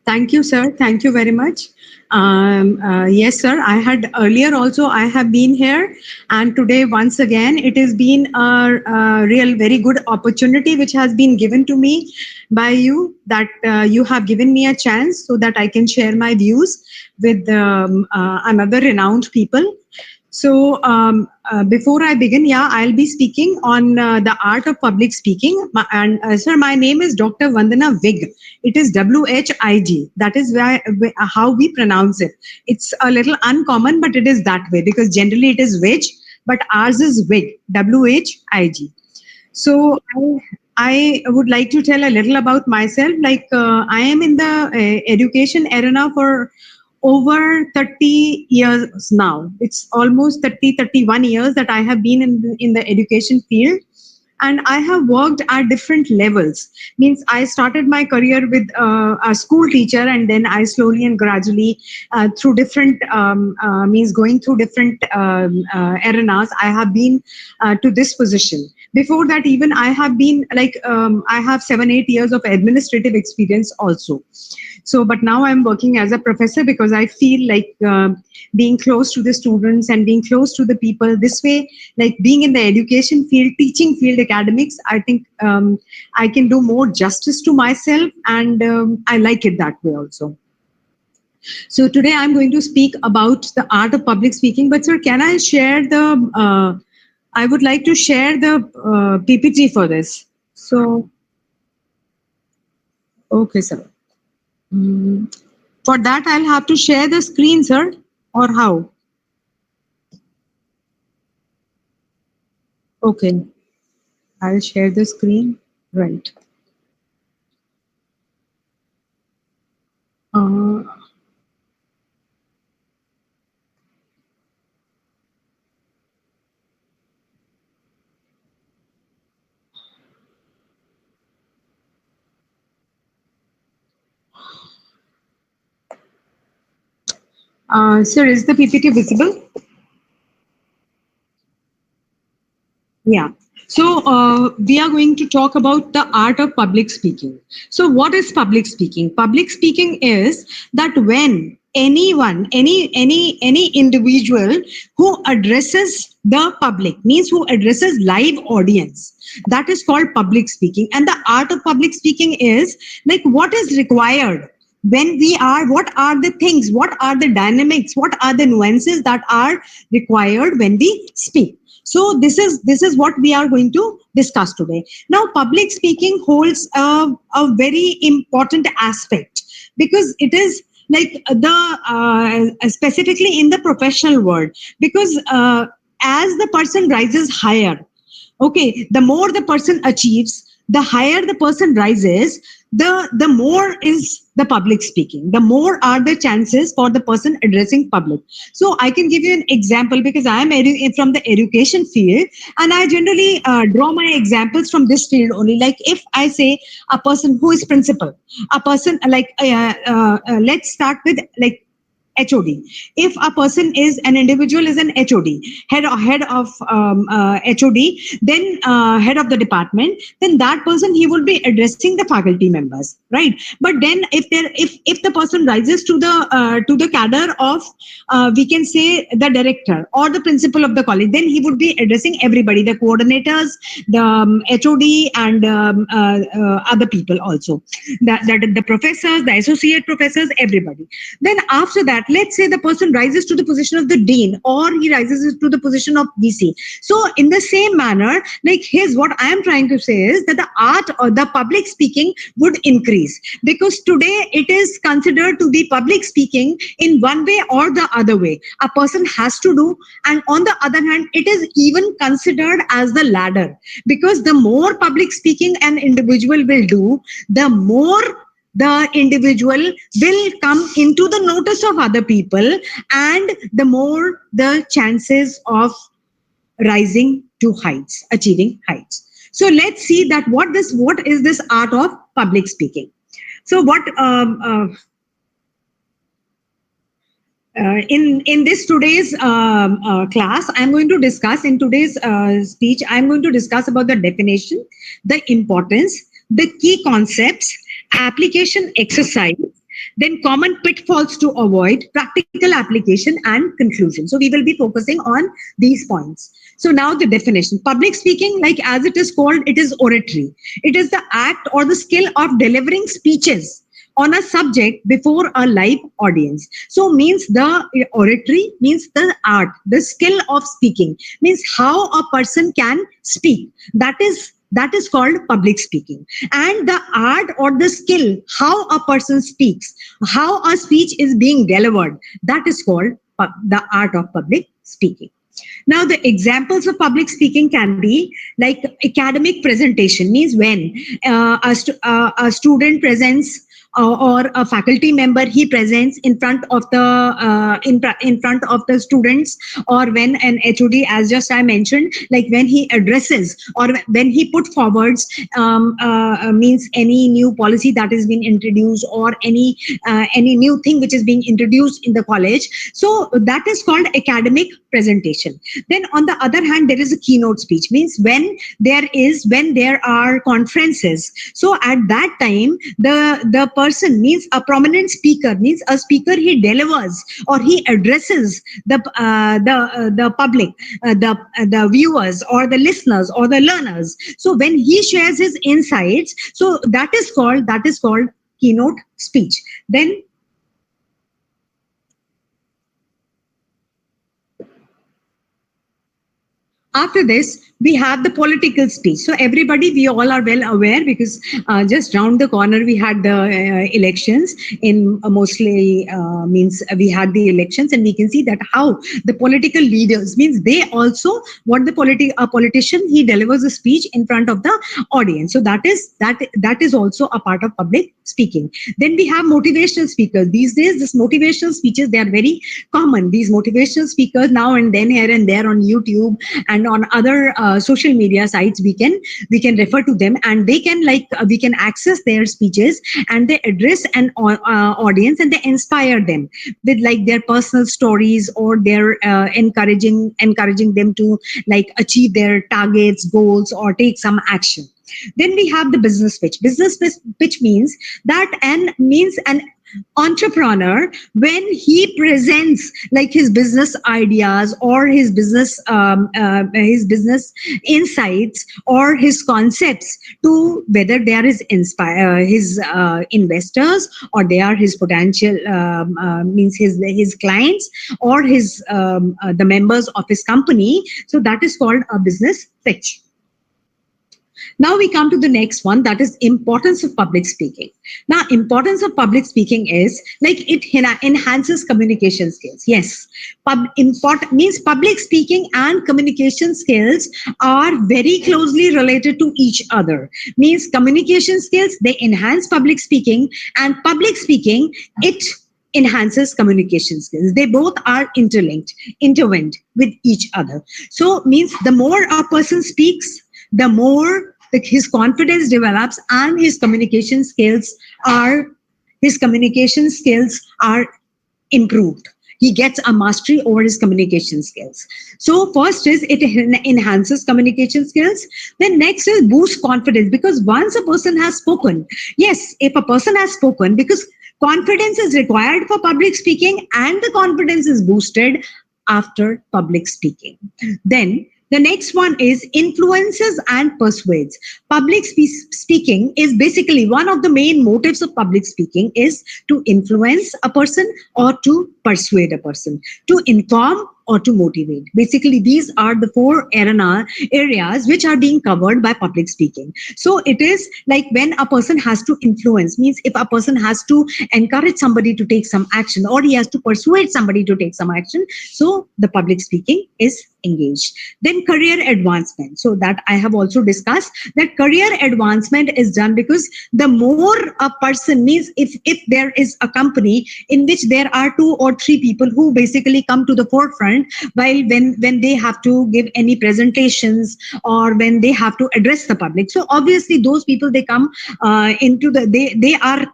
Thank you, sir. Thank you very much. Yes, sir. I had earlier also, I have been here. And today, once again, it has been a real very good opportunity which has been given to me by you, that you have given me a chance so that I can share my views with another renowned people. So before I begin, yeah, I'll be speaking on the art of public speaking. And sir, my name is Dr. Vandana Whig. It is Whig. That is how we pronounce it. It's a little uncommon, but it is that way because generally it is Whig, but ours is Whig. Whig. So I would like to tell a little about myself. Like I am in the education arena for over 30 years now. It's almost 31 years that I have been in the education field. And I have worked at different levels. Means I started my career with a school teacher, and then I slowly and gradually, through different means going through different arenas, I have been to this position. Before that, even I have been like I have 7-8 years of administrative experience also. So, but now I'm working as a professor because I feel like being close to the students and being close to the people this way, like being in the education field, teaching field, academics, I think I can do more justice to myself, and I like it that way also. So today I'm going to speak about the art of public speaking. But sir, can I share the, I would like to share the PPT for this. So, okay, sir. For that, I'll have to share the screen, sir, or how? Okay, I'll share the screen. Right. Uh, sir, is the PPT visible? Yeah. So we are going to talk about the art of public speaking. So what is public speaking? Public speaking is that when anyone, any individual who addresses the public, means who addresses live audience, that is called public speaking. And the art of public speaking is like what is required when we are, what are the things, what are the dynamics, what are the nuances that are required when we speak. So this is what we are going to discuss today. Now, public speaking holds a very important aspect because it is like the specifically in the professional world, because as the person rises higher, okay, the more the person achieves, the higher the person rises, the more is the public speaking, the more are the chances for the person addressing public. So I can give you an example because I am from the education field, and I generally draw my examples from this field only. Like if I say a person who is principal, a person like let's start with like HOD. If a person is an individual is an HOD, head of HOD, then head of the department, then that person, he will be addressing the faculty members, right? But then if the person rises to the cadre of we can say the director or the principal of the college, then he would be addressing everybody, the coordinators, the HOD, and other people also, the professors, the associate professors, everybody. Then after that, let's say the person rises to the position of the dean, or he rises to the position of VC. So in the same manner, like what I am trying to say is that the art or the public speaking would increase, because today it is considered to be public speaking in one way or the other way. A person has to do, and on the other hand, it is even considered as the ladder, because the more public speaking an individual will do, the more the individual will come into the notice of other people, and the more the chances of rising to heights, achieving heights. So let's see that what is this art of public speaking. So what in this today's class, I'm going to discuss, in today's speech, I'm going to discuss about the definition, the importance, the key concepts, application exercise, Then common pitfalls to avoid, practical application and conclusion. So we will be focusing on these points. So now the definition. Public speaking, like as it is called, it is oratory. It is the act or the skill of delivering speeches on a subject before a live audience. So means the oratory means the art, the skill of speaking, means how a person can speak. That is called public speaking. And the art or the skill, how a person speaks, how a speech is being delivered, that is called the art of public speaking. Now, the examples of public speaking can be like academic presentation, means when a student presents or a faculty member, he presents in front of the in front of the students, or when an HOD, as just I mentioned, like when he addresses or when he put forwards means any new policy that is being introduced, or any new thing which is being introduced in the college. So that is called academic presentation. Then on the other hand, there is a keynote speech, means when there are conferences. So at that time, the person, means a prominent speaker, means a speaker, he delivers or he addresses the public, the viewers or the listeners or the learners. So when he shares his insights, so that is called keynote speech. Then after this, we have the political speech. So everybody, we all are well aware, because just round the corner we had the elections in mostly means we had the elections, and we can see that how the political leaders, means they also, what a politician, he delivers a speech in front of the audience. So that is also a part of public speaking. Then we have motivational speakers. These days, this motivational speeches, they are very common. These motivational speakers, now and then, here and there on YouTube and on other social media sites, we can refer to them, and they can, like, we can access their speeches, and they address an audience, and they inspire them with like their personal stories, or their encouraging them to like achieve their targets, goals, or take some action. Then we have the business pitch. Pitch means that an entrepreneur, when he presents like his business ideas, or his business insights, or his concepts, to whether they are his investors, or they are his potential means his clients, or the members of his company. So that is called a business pitch. Now we come to the next one, that is importance of public speaking. Now, importance of public speaking is like it enhances communication skills. Yes, means public speaking and communication skills are very closely related to each other. Means communication skills, they enhance public speaking, and public speaking, it enhances communication skills. They both are intertwined with each other. So means the more a person speaks, the more his confidence develops, and his communication skills are improved. He gets a mastery over his communication skills. So first is it enhances communication skills. Then next is boost confidence, because once a person has spoken, yes, if a person has spoken, because confidence is required for public speaking, and the confidence is boosted after public speaking. Then the next one is influences and persuades. Public speaking is basically one of the main motives of public speaking is to influence a person or to persuade a person, to inform or to motivate. Basically, these are the four areas which are being covered by public speaking. So it is like when a person has to influence, means if a person has to encourage somebody to take some action, or he has to persuade somebody to take some action, so the public speaking is engaged. Then career advancement. So that I have also discussed, that career advancement is done because the more a person, means if there is a company in which there are 2 or 3 people who basically come to the forefront, while when they have to give any presentations, or when they have to address the public, so obviously those people, they come they are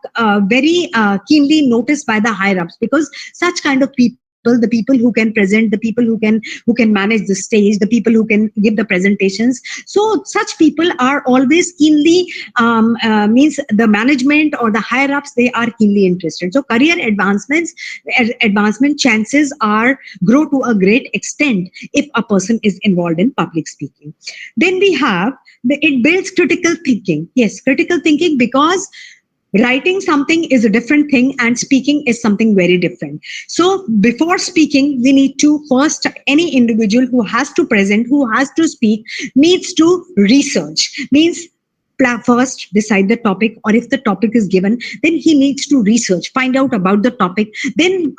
very keenly noticed by the higher ups, because such kind of people the people who can present, the people who can manage the stage, the people who can give the presentations. So such people are always keenly means the management or the higher ups, they are keenly interested. So career advancement chances are grow to a great extent if a person is involved in public speaking. Then we have it builds critical thinking. Yes, critical thinking, because writing something is a different thing and speaking is something very different. So before speaking, we need to first, any individual who has to present, who has to speak, needs to research. Means first decide the topic, or if the topic is given, then he needs to research, find out about the topic. Then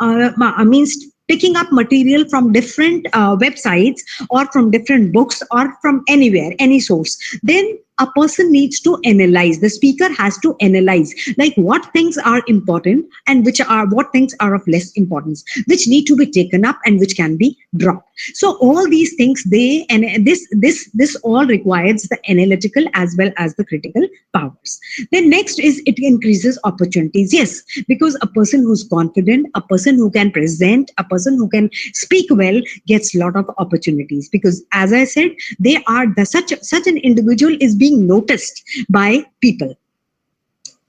means picking up material from different websites or from different books or from anywhere, any source. Then a person needs to analyze, the speaker has to analyze, like what things are important and what things are of less importance, which need to be taken up and which can be dropped. So all these things, this all requires the analytical as well as the critical powers. Then next is it increases opportunities. Yes, because a person who's confident, a person who can present, a person who can speak well gets a lot of opportunities, because as I said, they are such an individual is being noticed by people.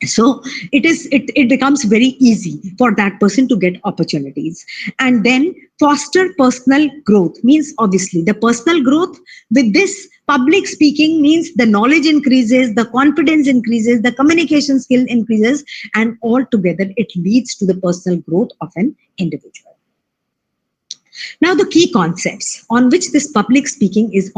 So it becomes very easy for that person to get opportunities. And then foster personal growth, means obviously the personal growth with this public speaking means the knowledge increases, the confidence increases, the communication skill increases, and altogether it leads to the personal growth of an individual. Now, the key concepts on which this public speaking is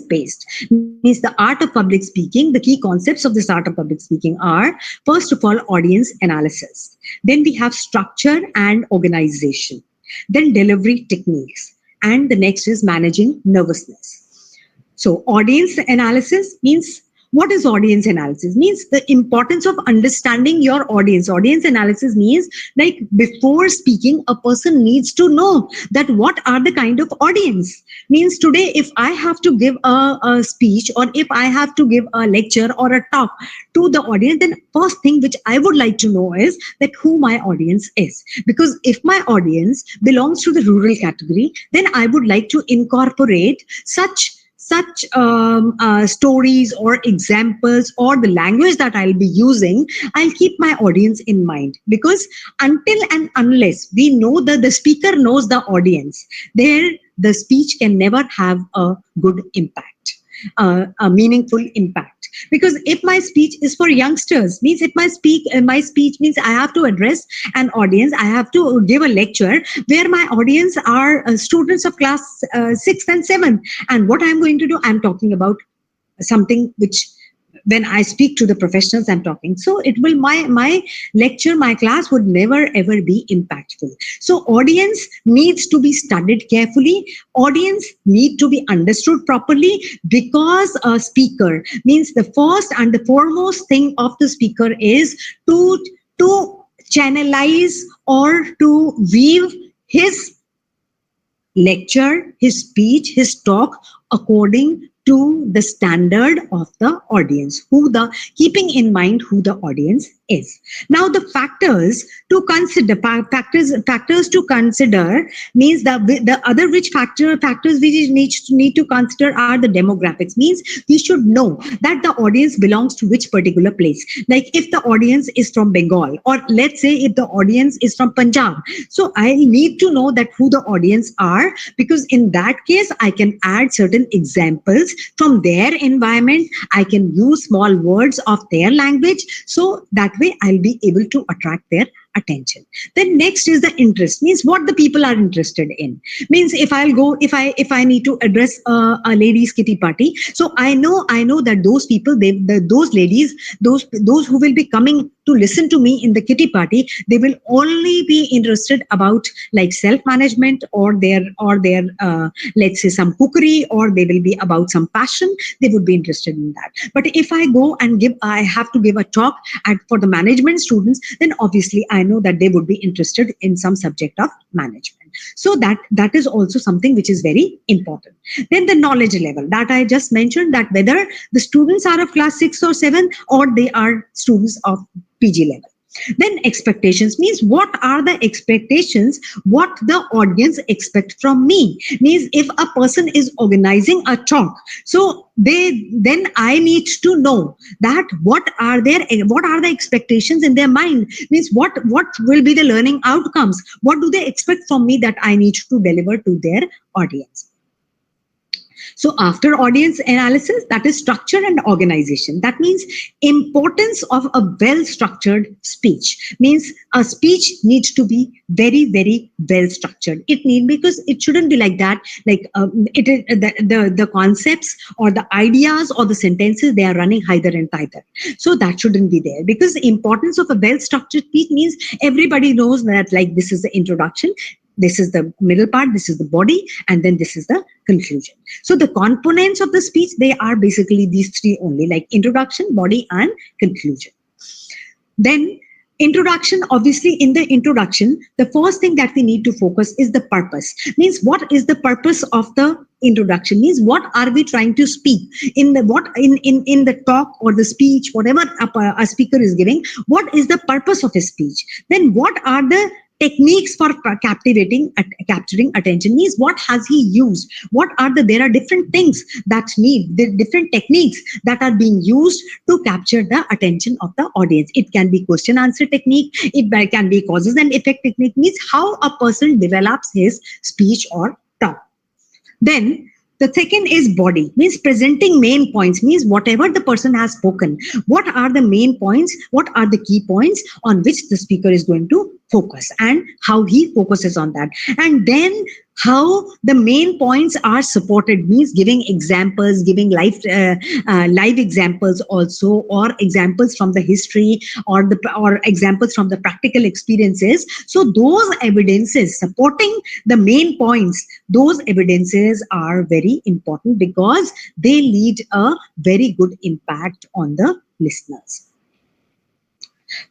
based, means the art of public speaking. The key concepts of this art of public speaking are, first of all, audience analysis. Then we have structure and organization. Then delivery techniques. And the next is managing nervousness. So audience analysis means, what is audience analysis? Means the importance of understanding your audience. Audience analysis means, like, before speaking, a person needs to know that what are the kind of audience. Means today, if I have to give a speech, or if I have to give a lecture or a talk to the audience, then first thing which I would like to know is that who my audience is. Because if my audience belongs to the rural category, then I would like to incorporate such stories or examples, or the language that I'll be using, I'll keep my audience in mind. Because until and unless we know that the speaker knows the audience, the speech can never have a good impact, a meaningful impact. Because if my speech is for youngsters, means if my speech means I have to address an audience, I have to give a lecture where my audience are students of class 6th and 7th. And what I'm going to do, I'm talking about something which, when I speak to the professionals, I'm talking. So it will, my lecture, my class would never ever be impactful. So audience needs to be studied carefully. Audience need to be understood properly, because a speaker means the first and the foremost thing of the speaker is to channelize or to weave his lecture, his speech, his talk according to the standard of the audience, keeping in mind who the audience is. Now, the factors to consider means the other factors which need to consider are the demographics. Means we should know that the audience belongs to which particular place. Like if the audience is from Bengal, or let's say if the audience is from Punjab, so I need to know that who the audience are, because in that case I can add certain examples from their environment. I can use small words of their language, so that way I'll be able to attract their attention. Then next is the interest, means what the people are interested in. Means if I need to address a ladies kitty party, so I know that those people, those ladies, those who will be coming to listen to me in the kitty party, they will only be interested about like self-management, or their let's say some cookery, or they will be about some passion. They would be interested in that. But if I go and I have to give a talk for the management students, then obviously I know that they would be interested in some subject of management. So that is also something which is very important. Then the knowledge level that I just mentioned, that whether the students are of class 6 or 7, or they are students of PG level. Then expectations means what are the expectations, what the audience expect from me. Means if a person is organizing a talk, so then I need to know that what are the expectations in their mind. Means what will be the learning outcomes, what do they expect from me that I need to deliver to their audience. So after audience analysis, that is structure and organization. That means importance of a well-structured speech. Means a speech needs to be very, very well structured. It need, because it shouldn't be like that. Like it is the concepts or the ideas or the sentences, they are running hither and thither. So that shouldn't be there, because the importance of a well-structured speech means everybody knows that, like, this is the introduction, this is the middle part, this is the body, and then this is the conclusion. So the components of the speech, they are basically these three only, like introduction, body, and conclusion. Then introduction, obviously in the introduction, the first thing that we need to focus is the purpose. Means what is the purpose of the introduction? Means what are we trying to speak in the in the talk or the speech, whatever a speaker is giving, what is the purpose of his speech? Then what are the techniques for capturing attention? Means what has he used, what are there are different things that need the different techniques that are being used to capture the attention of the audience. It can be question answer technique, it can be causes and effect technique. Means how a person develops his speech or talk. Then the second is body, means presenting main points. Means whatever the person has spoken, what are the main points, what are the key points on which the speaker is going to focus, and how he focuses on that. And then how the main points are supported, means giving examples, giving live examples also, or examples from the history, or examples from the practical experiences. So those evidences supporting the main points, those evidences are very important, because they lead a very good impact on the listeners.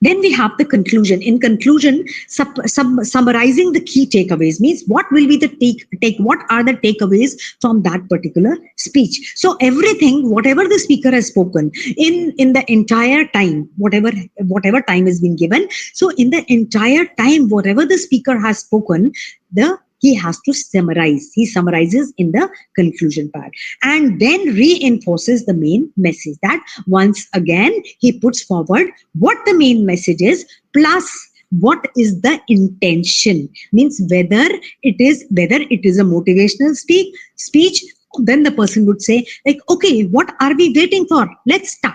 Then we have the conclusion. In conclusion, summarizing the key takeaways. Means what will be the what are the takeaways from that particular speech. So everything, whatever the speaker has spoken in the entire time, whatever time has been given. So in the entire time, whatever the speaker has spoken, he has to summarize. He summarizes in the conclusion part, and then reinforces the main message. That once again, he puts forward what the main message is, plus what is the intention. Means whether it is a motivational speech, then the person would say, like, okay, what are we waiting for? Let's start.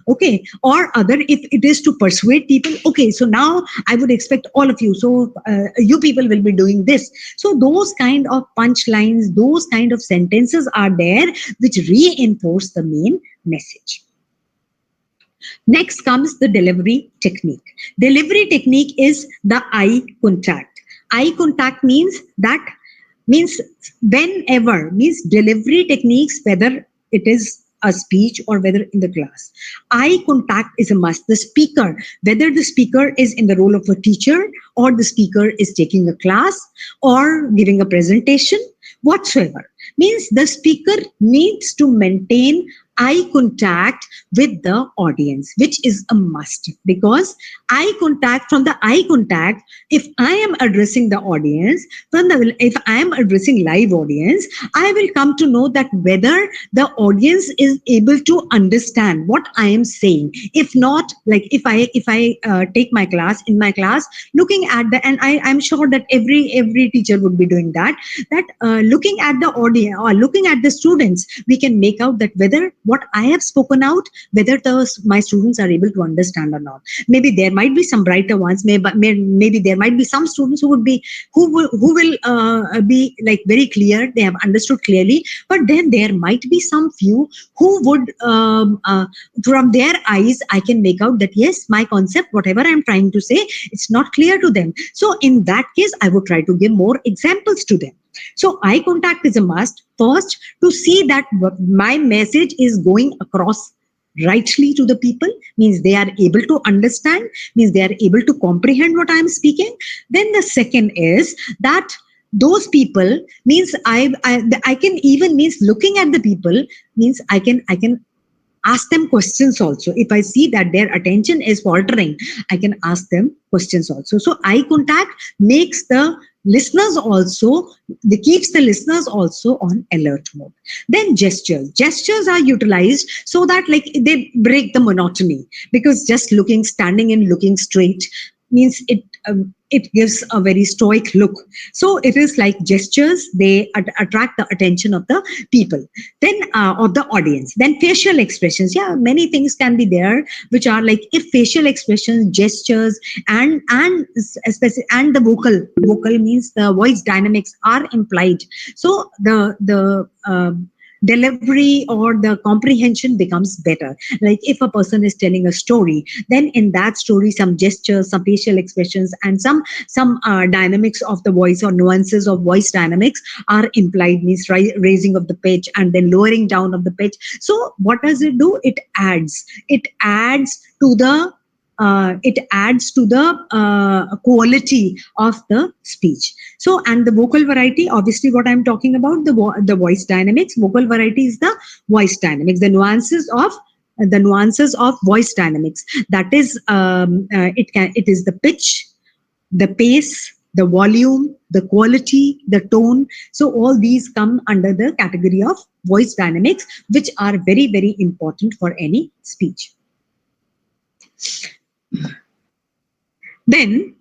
Okay, or other, if it is to persuade people, okay, so now I would expect all of you, so you people will be doing this. So those kind of punchlines, those kind of sentences are there which reinforce the main message. Next comes the delivery technique. Delivery technique is the eye contact. Eye contact means whenever, means delivery techniques, whether it is a speech or whether in the class, eye contact is a must. The speaker, whether the speaker is in the role of a teacher, or the speaker is taking a class or giving a presentation, whatsoever, means the speaker needs to maintain eye contact with the audience, which is a must. Because from the eye contact, if I am addressing the audience, if I am addressing live audience, I will come to know that whether the audience is able to understand what I am saying. If not, like if I take my class, in my class, looking at and I'm sure that every teacher would be doing that looking at the audience or looking at the students, we can make out that whether what I have spoken out, whether my students are able to understand or not. Maybe there might be some brighter ones, maybe there might be some students who will be like very clear, they have understood clearly, but then there might be some few who would from their eyes I can make out that yes, my concept, whatever I'm trying to say, it's not clear to them. So in that case, I would try to give more examples to them. So eye contact is a must, first to see that my message is going across rightly to the people, means they are able to understand, means they are able to comprehend what I am speaking. Then the second is that those people, means I can even, means looking at the people, means I can ask them questions also. If I see that their attention is faltering, I can ask them questions also. So eye contact makes the listeners also, they keeps the listeners also on alert mode. Then gestures are utilized so that like they break the monotony, because just looking, standing and looking straight means it gives a very stoic look. So it is like gestures, they attract the attention of the people, then of the audience. Then facial expressions, yeah, many things can be there, which are like, if facial expressions, gestures, and especially, and the vocal means the voice dynamics are implied, so the delivery or the comprehension becomes better. Like if a person is telling a story, then in that story some gestures, some facial expressions, and some dynamics of the voice or nuances of voice dynamics are implied, means raising of the pitch and then lowering down of the pitch. So what does it do? It adds to the quality of the speech. So, and the vocal variety, obviously what I'm talking about, the voice dynamics. Vocal variety is the voice dynamics, the nuances of voice dynamics. That is, it is the pitch, the pace, the volume, the quality, the tone. So all these come under the category of voice dynamics, which are very, very important for any speech. Then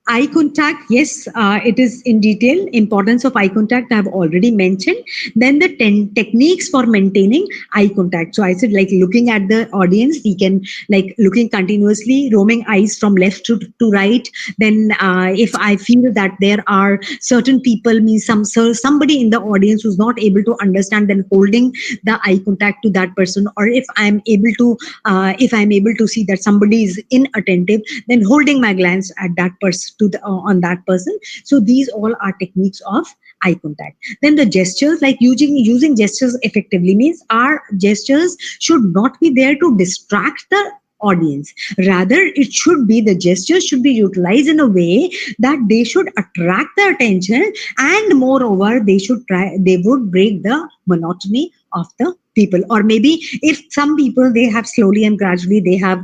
eye contact, yes, it is in detail. Importance of eye contact I have already mentioned. Then the 10 techniques for maintaining eye contact. So I said, like looking at the audience, we can like looking continuously, roaming eyes from left to right. Then if I feel that there are certain people, means somebody in the audience who's not able to understand, then holding the eye contact to that person. Or if I'm able to see that somebody is inattentive, then holding my glance at that person, on that person. So these all are techniques of eye contact. Then the gestures, like using gestures effectively, means our gestures should not be there to distract the audience. Rather, the gestures should be utilized in a way that they should attract the attention, and moreover they would break the monotony of the people. Or maybe if some people, they have slowly and gradually, they have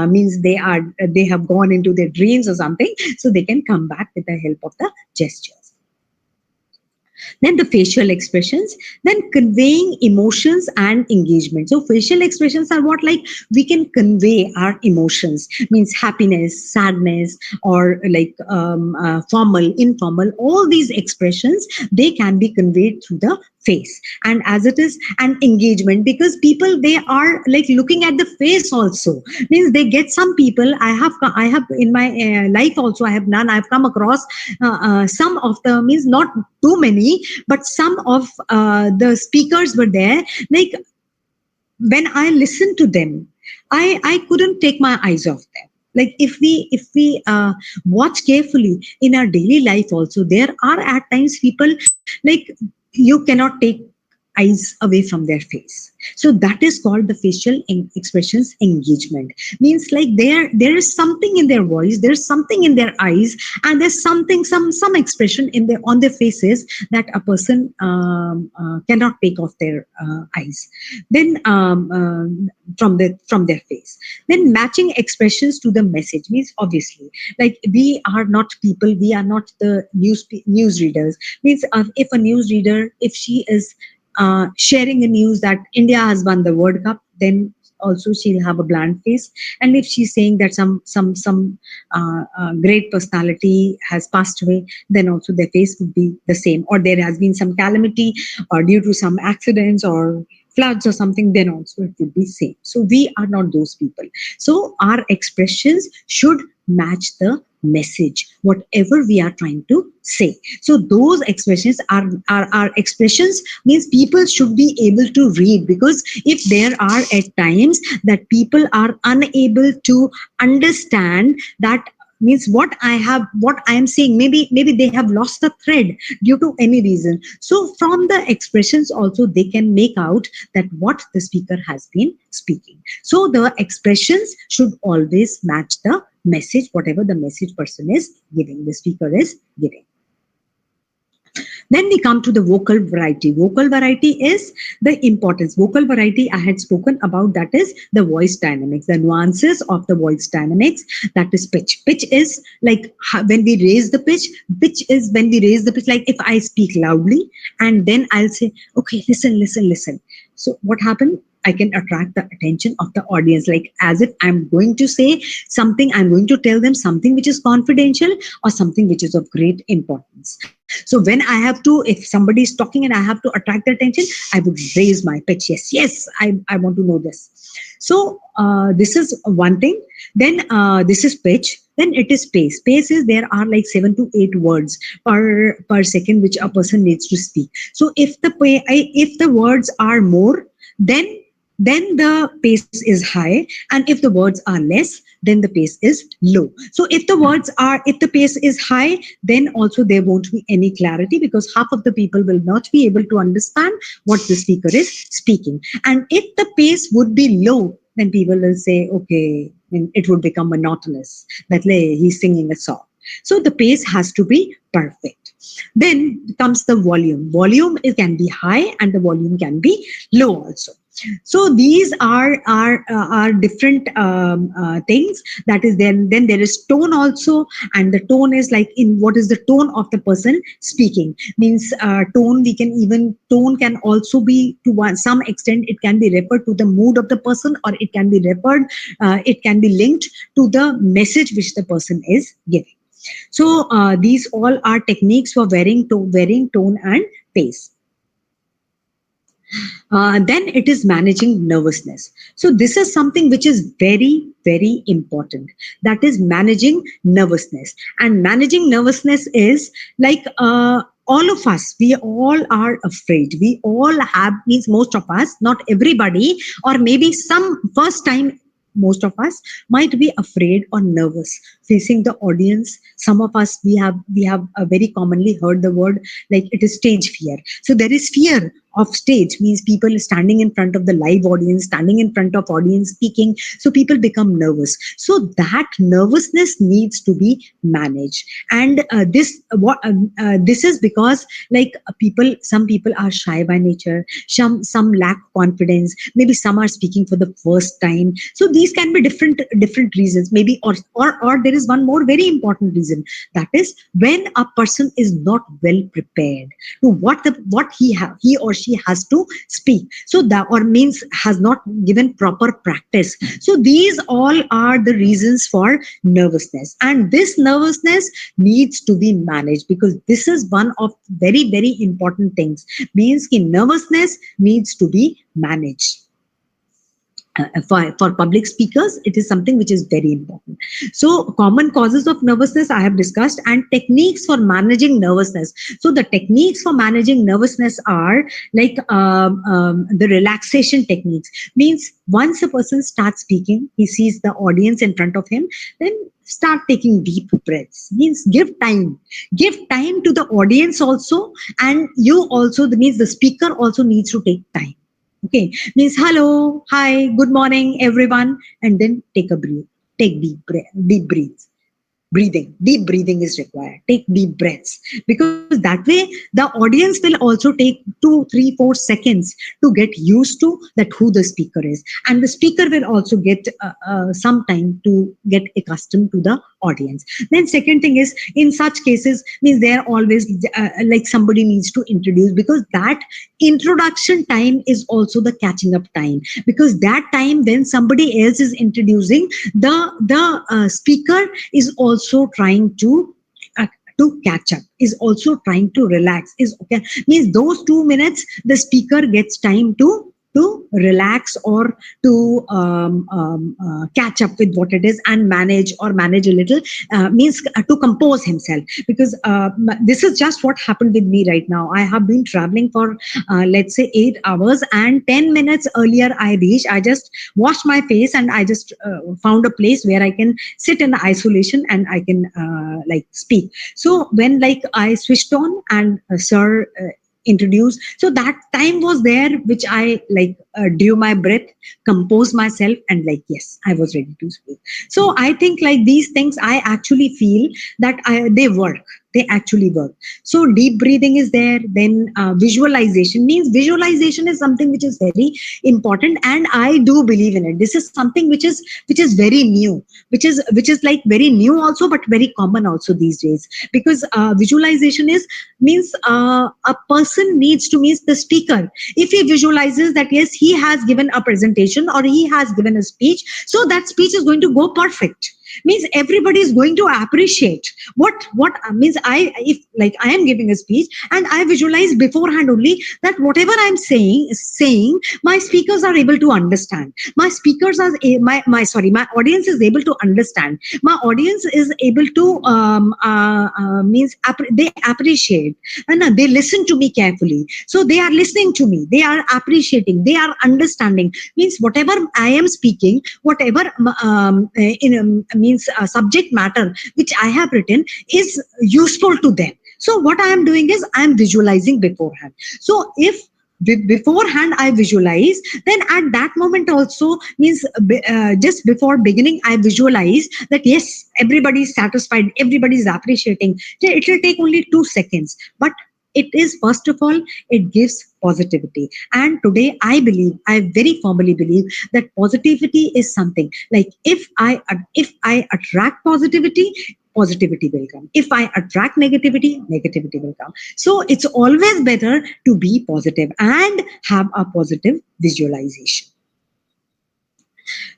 means they have gone into their dreams or something, so they can come back with the help of the gestures. Then the facial expressions, then conveying emotions and engagement. So facial expressions are what, like we can convey our emotions, means happiness, sadness, or like formal, informal, all these expressions, they can be conveyed through the face. And as it is an engagement, because people, they are like looking at the face also, means they get, some people I have in my life also, I've come across some of the, means not too many, but some of the speakers were there, like when I listened to them, I couldn't take my eyes off them. Like if we watch carefully in our daily life also, there are at times people, like you cannot take eyes away from their face. So that is called the facial expressions engagement. Means like there is something in their voice, there's something in their eyes, and there's something, some expression in their, on their faces, that a person cannot take off their eyes. Then from their face. Then matching expressions to the message, means obviously, like we are not people, we are not the news readers. Means if a news reader, if she is sharing a news that India has won the World Cup, then also she'll have a bland face. And if she's saying that some great personality has passed away, then also their face would be the same. Or there has been some calamity, or due to some accidents or floods or something, then also it would be same. So we are not those people. So our expressions should match the message, whatever we are trying to say. So those expressions are expressions, means people should be able to read. Because if there are at times that people are unable to understand that, means what I am saying, maybe they have lost the thread due to any reason. So from the expressions also, they can make out that what the speaker has been speaking. So the expressions should always match the message, whatever the message person is giving, the speaker is giving. Then we come to the vocal variety. Vocal variety is the importance. Vocal variety I had spoken about, that is the voice dynamics, the nuances of the voice dynamics, that is pitch. Pitch is like when we raise the pitch. Pitch is when we raise the pitch, like if I speak loudly and then I'll say, okay, listen, listen, listen. So what happened? I can attract the attention of the audience, like as if I'm going to say something, I'm going to tell them something which is confidential or something which is of great importance. So when I have to, if somebody is talking and I have to attract the attention, I would raise my pitch. Yes, yes, I want to know this. So this is one thing. Then this is pitch. Then it is pace. Pace is there are like 7 to 8 words per second which a person needs to speak. So if the words are more, then the pace is high, and if the words are less, then the pace is low. So if the pace is high, then also there won't be any clarity, because half of the people will not be able to understand what the speaker is speaking. And if the pace would be low, then people will say, okay, it would become monotonous, that he's singing a song. So the pace has to be perfect. Then comes the volume. Volume can be high and the volume can be low also. So these are different things. That is, then there is tone also, and the tone is like in what is the tone of the person speaking. Means tone can also be to some extent, it can be referred to the mood of the person, or it can be it can be linked to the message which the person is giving. So these all are techniques for varying tone and pace. Then it is managing nervousness. So this is something which is very, very important. That is managing nervousness. And managing nervousness is like all of us, we all are afraid. We all have, means most of us, not everybody, or maybe some first time, most of us might be afraid or nervous facing the audience. Some of us, we have very commonly heard the word like it is stage fear. So there is fear of stage, means people standing in front of the live audience, standing in front of audience speaking. So people become nervous. So that nervousness needs to be managed. And this is because like some people are shy by nature, some lack confidence, maybe some are speaking for the first time. So these can be different reasons, maybe, or there is one more very important reason. That is when a person is not well prepared to what he or she has to speak. So that, or means has not given proper practice. So these all are the reasons for nervousness, and this nervousness needs to be managed, because this is one of very, very important things. Means ki nervousness needs to be managed. For public speakers, it is something which is very important. So common causes of nervousness I have discussed, and techniques for managing nervousness. So the techniques for managing nervousness are like the relaxation techniques. Means once a person starts speaking, he sees the audience in front of him, then start taking deep breaths. Means give time to the audience also, and you also, means the speaker also needs to take time. Okay, means hello, hi, good morning, everyone, and then take a breath. Take deep breaths. Deep breathing is required. Take deep breaths, because that way the audience will also take 2, 3, 4 seconds to get used to that who the speaker is, and the speaker will also get some time to get accustomed to the audience. Then second thing is, in such cases, means there always like somebody needs to introduce, because that introduction time is also the catching up time, because that time when somebody else is introducing, the speaker is also trying to catch up, is also trying to relax, is okay, means those 2 minutes the speaker gets time to relax, or to catch up with what it is, and manage a little, means to compose himself. Because this is just what happened with me right now. I have been traveling for let's say 8 hours, and 10 minutes earlier I reached. I just washed my face, and I just found a place where I can sit in isolation and I can like speak. So when like I switched on, and sir introduced, so that time was there which I like drew my breath, composed myself, and like yes, I was ready to speak. So I think like these things, I actually feel that they work. They actually work. So deep breathing is there. Then visualization means visualization is something which is very important, and I do believe in it. This is something which is very new, which is like very new also, but very common also these days. Because visualization is means a person needs to means the speaker. If he visualizes that yes, he has given a presentation or he has given a speech, so that speech is going to go perfect, means everybody is going to appreciate what means I if like I am giving a speech and I visualize beforehand only that whatever I'm saying my speakers are able to understand, my speakers are my audience is able to understand, my audience is able to means they appreciate, and they listen to me carefully, so they are listening to me, they are appreciating, they are understanding, means whatever I am speaking, whatever means subject matter which I have written is useful to them. So what I am doing is I am visualizing beforehand. So if beforehand I visualize, then at that moment also means just before beginning I visualize that yes, everybody is satisfied, everybody is appreciating. It will take only 2 seconds, but it is, first of all, it gives positivity. And today I very firmly believe that positivity is something like if I attract positivity, positivity will come. If I attract negativity, negativity will come. So it's always better to be positive and have a positive visualization.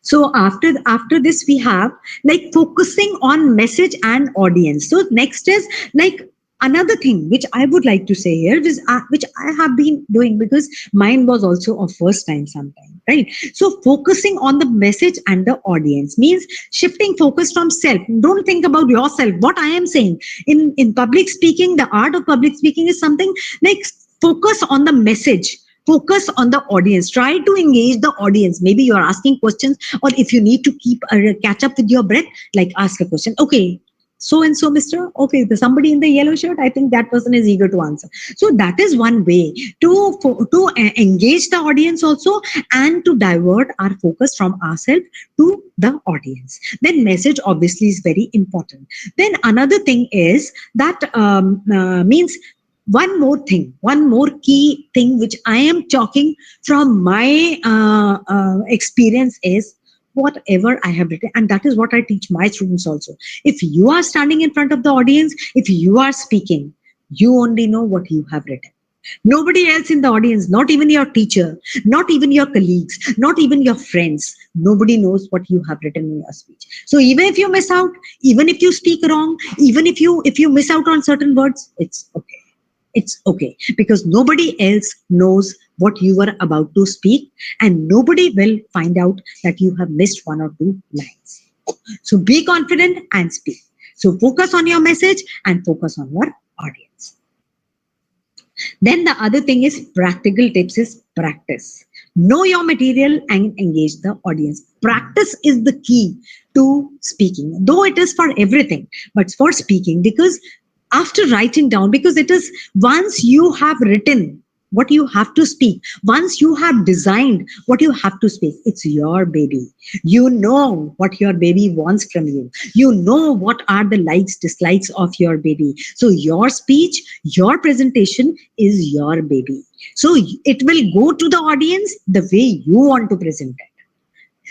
So after this we have like focusing on message and audience. So next is like another thing which I would like to say here is which I have been doing, because mine was also a first time sometime, right? So focusing on the message and the audience means shifting focus from self. Don't think about yourself. What I am saying in public speaking, the art of public speaking is something like focus on the message, focus on the audience, try to engage the audience. Maybe you're asking questions, or if you need to keep catch up with your breath, like ask a question. Okay, so and so, Mr. Okay, the somebody in the yellow shirt, I think that person is eager to answer. So that is one way to engage the audience also, and to divert our focus from ourselves to the audience. Then message obviously is very important. Then another thing is that means one more key thing which I am talking from my experience is whatever I have written, and that is what I teach my students also. If you are standing in front of the audience, if you are speaking, you only know what you have written. Nobody else in the audience, not even your teacher, not even your colleagues, not even your friends, nobody knows what you have written in your speech. So even if you miss out, even if you speak wrong, even if you miss out on certain words, it's okay. It's okay, because nobody else knows what you were about to speak, and nobody will find out that you have missed one or two lines. So be confident and speak. So focus on your message and focus on your audience. Then the other thing is practical tips is practice. Know your material and engage the audience. Practice is the key to speaking, though it is for everything, but for speaking, because after writing down, because it is once you have written what you have to speak, once you have designed what you have to speak, it's your baby. You know what your baby wants from you. You know what are the likes, dislikes of your baby. So your speech, your presentation is your baby. So it will go to the audience the way you want to present it.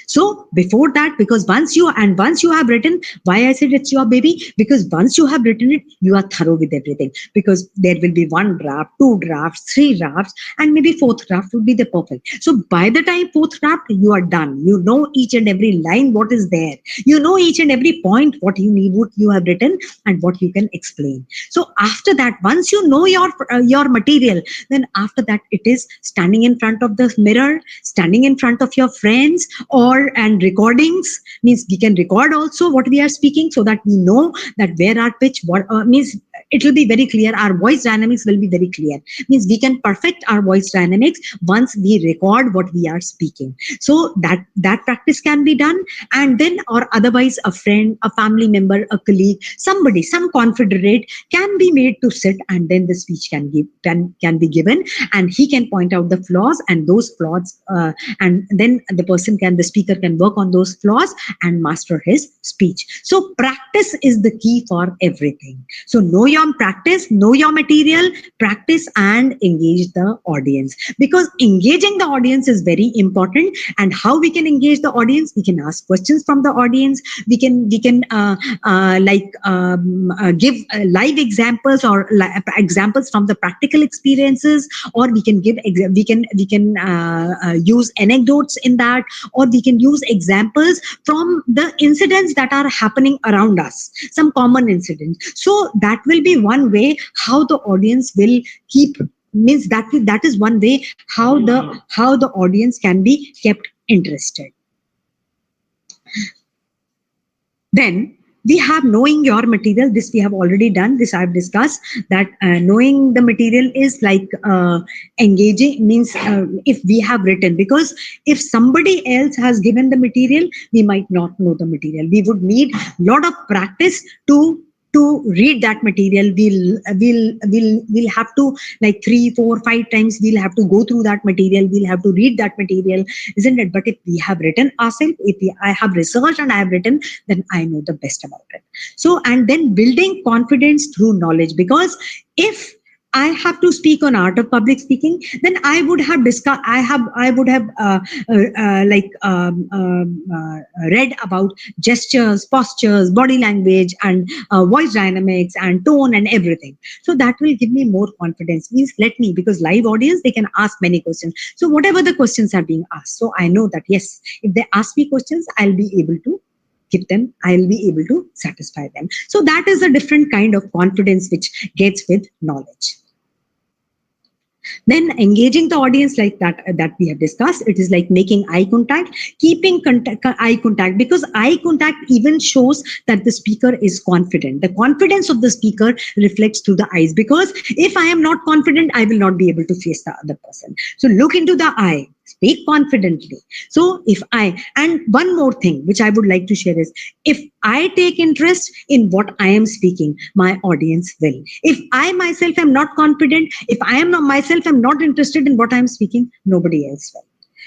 So before that, because once you have written, why I said it's your baby, because once you have written it, you are thorough with everything, because there will be one draft, two drafts, three drafts, and maybe fourth draft would be the perfect. So by the time fourth draft, you are done. You know each and every line, what is there. You know each and every point, what you need, what you have written, and what you can explain. So after that, once you know your material, then after that, it is standing in front of the mirror, standing in front of your friends, and recordings, means we can record also what we are speaking, so that we know that where our pitch, what means it will be very clear. Our voice dynamics will be very clear, means we can perfect our voice dynamics once we record what we are speaking. So that practice can be done. And then, or otherwise, a friend, a family member, a colleague, somebody, some confederate can be made to sit, and then the speech can be given, and he can point out the flaws, and those flaws and then the speaker can work on those flaws and master his speech. So practice is the key for everything. So know your practice, know your material, practice and engage the audience, because engaging the audience is very important. And how we can engage the audience? We can ask questions from the audience. We can give live examples or examples from the practical experiences, or we can give use anecdotes in that, or we can use examples from the incidents that are happening around us, some common incidents. So that will be one way how the audience will keep, means that is one way how the audience can be kept interested. Then we have knowing your material. This we have already done. This I've discussed that knowing the material is like engaging, means if we have written, because if somebody else has given the material, we might not know the material. We would need a lot of practice to read that material. We'll have to, like 3, 4, 5 times we'll have to go through that material. We'll have to read that material, isn't it? But if we have written ourselves, I have researched and I have written, then I know the best about it. So, and then building confidence through knowledge, because if I have to speak on art of public speaking, then I would have discussed, I would have read about gestures, postures, body language, and voice dynamics and tone and everything. So that will give me more confidence. Means because live audience, they can ask many questions. So whatever the questions are being asked, so I know that yes, if they ask me questions, I'll be able to give them, I'll be able to satisfy them. So that is a different kind of confidence which gets with knowledge. Then engaging the audience like that we have discussed, it is like making eye contact, keeping eye contact, because eye contact even shows that the speaker is confident. The confidence of the speaker reflects through the eyes, because if I am not confident, I will not be able to face the other person. So look into the eye, speak confidently. So and one more thing which I would like to share is, if I take interest in what I am speaking, my audience will. If I myself am not confident, if I am not myself am not interested in what I am speaking, nobody else will.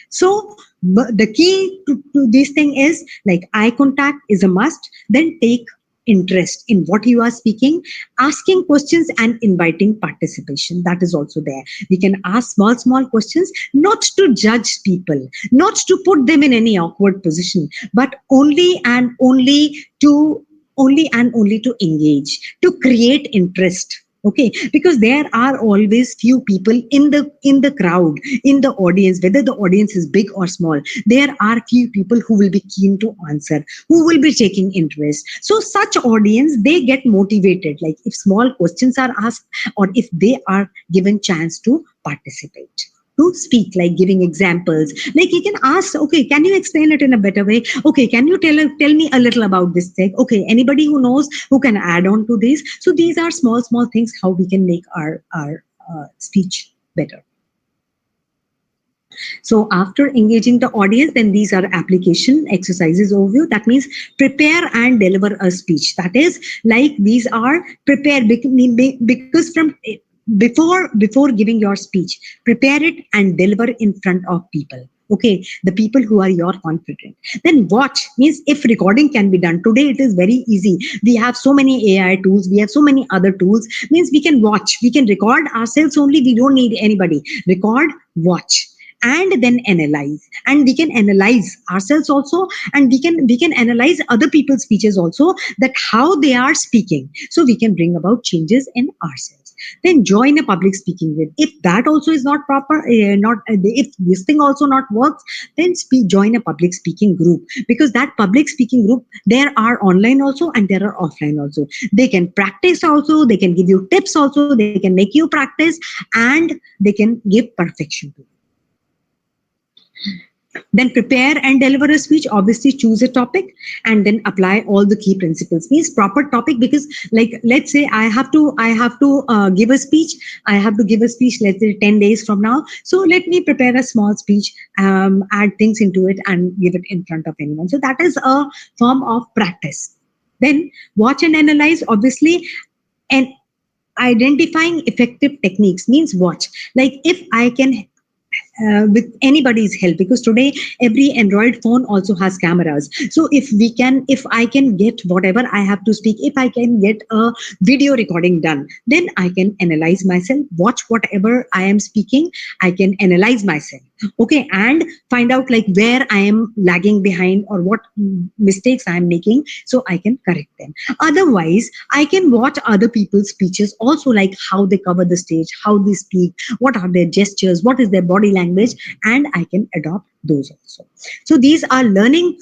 So the key to this thing is like eye contact is a must. Then take interest in what you are speaking, asking questions and inviting participation. That is also there. We can ask small questions, not to judge people, not to put them in any awkward position, but only to engage, to create interest. Okay, because there are always few people in the crowd, in the audience, whether the audience is big or small, there are few people who will be keen to answer, who will be taking interest. So such audience, they get motivated, like if small questions are asked, or if they are given chance to participate, to speak, like giving examples. Like you can ask, okay, can you explain it in a better way? Okay, can you tell me a little about this thing? Okay, anybody who knows, who can add on to this? So these are small things how we can make our speech better. So after engaging the audience, then these are application exercises overview. That means prepare and deliver a speech. That is like these are prepare, because from before giving your speech, prepare it and deliver in front of people. Okay, the people who are your confident. Then watch, means if recording can be done today, it is very easy. We have so many AI tools, we have so many other tools, means we can watch, we can record ourselves only, we don't need anybody. Record, watch, and then analyze. And we can analyze ourselves also, and we can analyze other people's speeches also, that how they are speaking, so we can bring about changes in ourselves. Then join a public speaking group. If that also is not proper, if this thing also not works, then join a public speaking group, because that public speaking group, there are online also and there are offline also. They can practice also, they can give you tips also, they can make you practice, and they can give perfection to you. Then prepare and deliver a speech. Obviously, choose a topic and then apply all the key principles. Means proper topic, because like let's say I have to give a speech. I have to give a speech, let's say 10 days from now. So let me prepare a small speech, add things into it, and give it in front of anyone. So that is a form of practice. Then watch and analyze. Obviously, and identifying effective techniques means watch. Like if I can with anybody's help, because today every Android phone also has cameras. So if I can get whatever I have to speak, if I can get a video recording done, then I can analyze myself, watch whatever I am speaking, I can analyze myself, okay, and find out like where I am lagging behind or what mistakes I am making, so I can correct them. Otherwise, I can watch other people's speeches also, like how they cover the stage, how they speak, what are their gestures, what is their body language, and I can adopt those also. So these are learning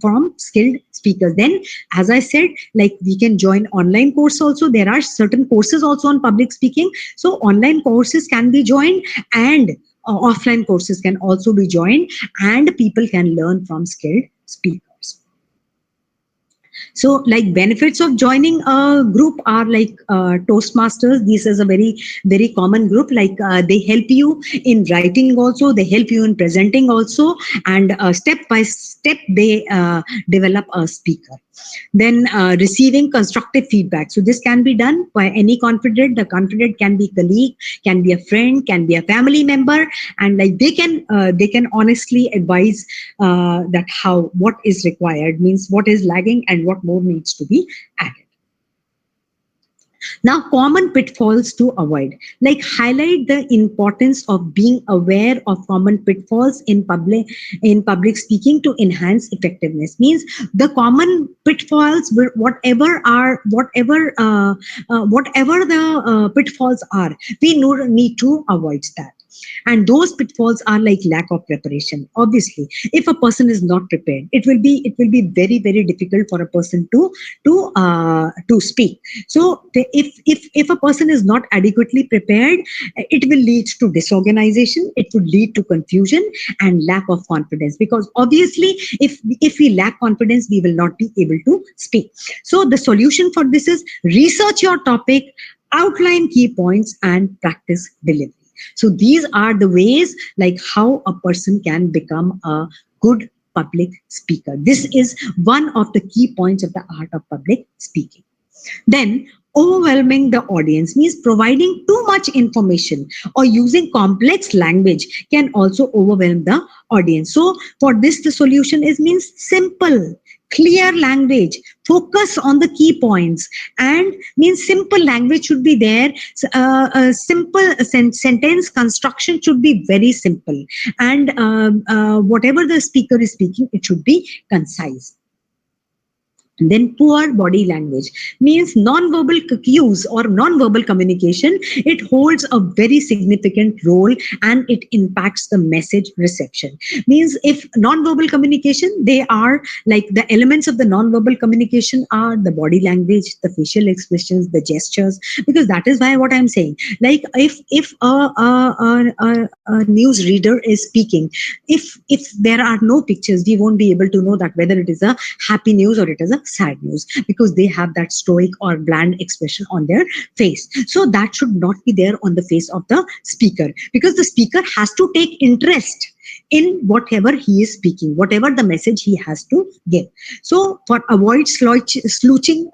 from skilled speakers. Then, as I said, like we can join online course also. There are certain courses also on public speaking. So online courses can be joined, and offline courses can also be joined, and people can learn from skilled speakers. So, like benefits of joining a group are like Toastmasters. This is a very common group. Like they help you in writing also, they help you in presenting also, and step by step they develop a speaker. Then receiving constructive feedback. So this can be done by any confident. The confident can be colleague, can be a friend, can be a family member, and like they can honestly advise that how what is required, means what is lagging and what more needs to be added. Now, common pitfalls to avoid, like highlight the importance of being aware of common pitfalls in public speaking to enhance effectiveness. Means the common pitfalls, whatever the pitfalls are, we need to avoid that. And those pitfalls are like lack of preparation. Obviously, if a person is not prepared, it will be very difficult for a person to speak. So if a person is not adequately prepared, it will lead to disorganization, it would lead to confusion and lack of confidence, because obviously if we lack confidence, we will not be able to speak. So the solution for this is research your topic, outline key points, and practice delivery. So these are the ways like how a person can become a good public speaker. This is one of the key points of the art of public speaking. Then, overwhelming the audience, means providing too much information or using complex language can also overwhelm the audience. So for this, the solution is means simple, clear language, focus on the key points, and means simple language should be there. Simple sentence construction should be very simple, and whatever the speaker is speaking, it should be concise. And then poor body language, means non-verbal cues or non-verbal communication. It holds a very significant role and it impacts the message reception. Means if non-verbal communication, they are like the elements of the non-verbal communication are the body language, the facial expressions, the gestures. Because that is why what I'm saying, like if a news reader is speaking, if there are no pictures, we won't be able to know that whether it is a happy news or it is a sad news, because they have that stoic or bland expression on their face. So that should not be there on the face of the speaker, because the speaker has to take interest in whatever he is speaking, whatever the message he has to give. So for avoid slouching, slouching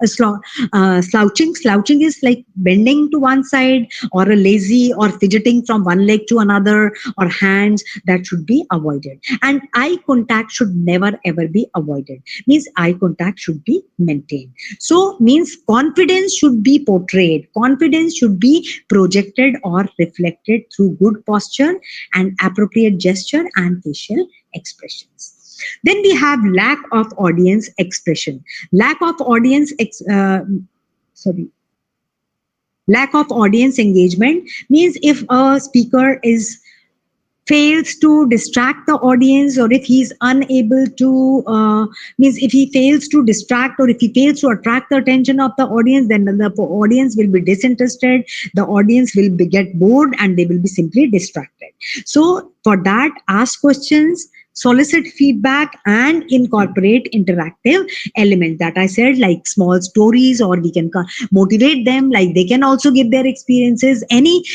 is like bending to one side, or a lazy or fidgeting from one leg to another, or hands, that should be avoided. And eye contact should never ever be avoided, means eye contact should be maintained. So means confidence should be portrayed, confidence should be projected or reflected through good posture and appropriate gesture and facial expressions. Then we have lack of audience expression. Lack of lack of audience engagement, means if a speaker is fails to distract the audience, or if he's unable to means if he fails to distract, or if he fails to attract the attention of the audience, then the audience will be disinterested, the audience will get bored, and they will be simply distracted. So for that, ask questions, solicit feedback, and incorporate interactive element that I said, like small stories, or we can motivate them, like they can also give their experiences, any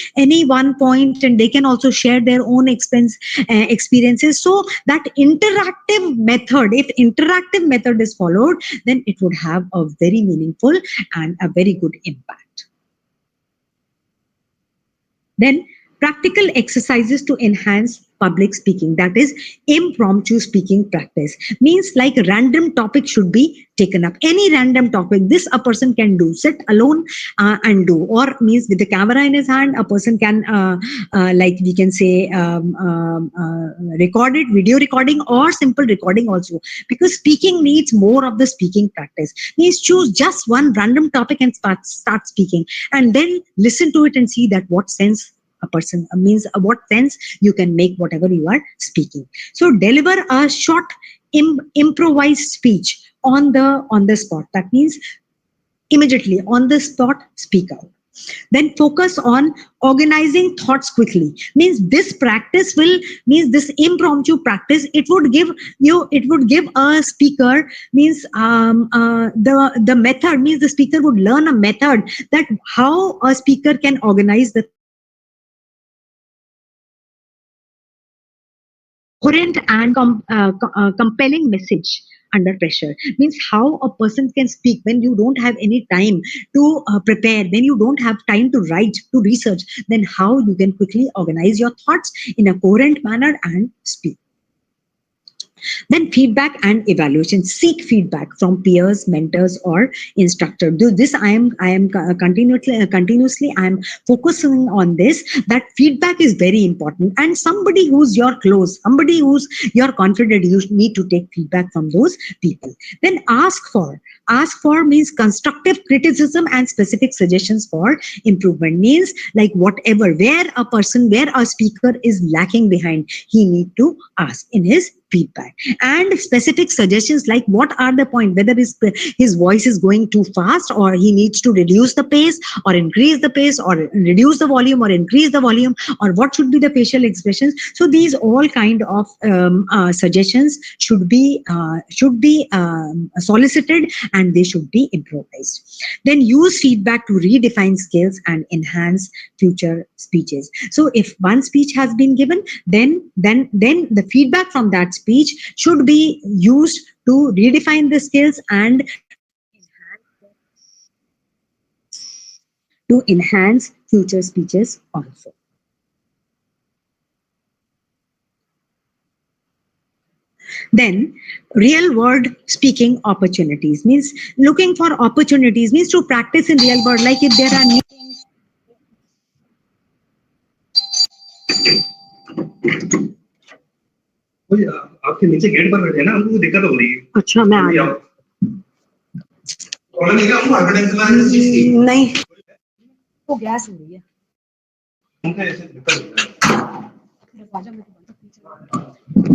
one point, and they can also share their own experiences. So that interactive method, if interactive method is followed, then it would have a very meaningful and a very good impact. Then practical exercises to enhance public speaking, that is impromptu speaking practice. Means like random topic should be taken up. Any random topic, this a person can do, sit alone and do, or means with the camera in his hand, a person can like we can say record it, video recording or simple recording also, because speaking needs more of the speaking practice. Means choose just one random topic and start speaking, and then listen to it and see that what sense a person means, what sense you can make whatever you are speaking. So deliver a short improvised speech on the spot. That means immediately on the spot speak out. Then focus on organizing thoughts quickly. Means this practice will, means this impromptu practice, it would give a speaker, means the method, means the speaker would learn a method that how a speaker can organize the coherent and compelling message under pressure. Means how a person can speak when you don't have any time to prepare, when you don't have time to write, to research, then how you can quickly organize your thoughts in a coherent manner and speak. Then feedback and evaluation. Seek feedback from peers, mentors, or instructor. Do this. I am continuously. I am focusing on this. That feedback is very important. And somebody who's your close, somebody who's your confident, you need to take feedback from those people. Then ask for means constructive criticism and specific suggestions for improvement. Means like whatever, where a speaker is lacking behind, he need to ask in his feedback, and specific suggestions like what are the point, whether his voice is going too fast, or he needs to reduce the pace or increase the pace, or reduce the volume or increase the volume, or what should be the facial expressions. So these all kind of suggestions should be solicited, and they should be improvised. Then use feedback to redefine skills and enhance future speeches. So if one speech has been given, then the feedback from that speech should be used to redefine the skills and to enhance future speeches also. Then real world speaking opportunities. Means looking for opportunities, means to practice in real world, like if there are new आपके नीचे gate पर बैठे ना, हमको दिक्कत हो रही है। अच्छा मैं आ गया। नहीं वो गैस हो रही है। हमको ऐसे दिक्कत हो रही है।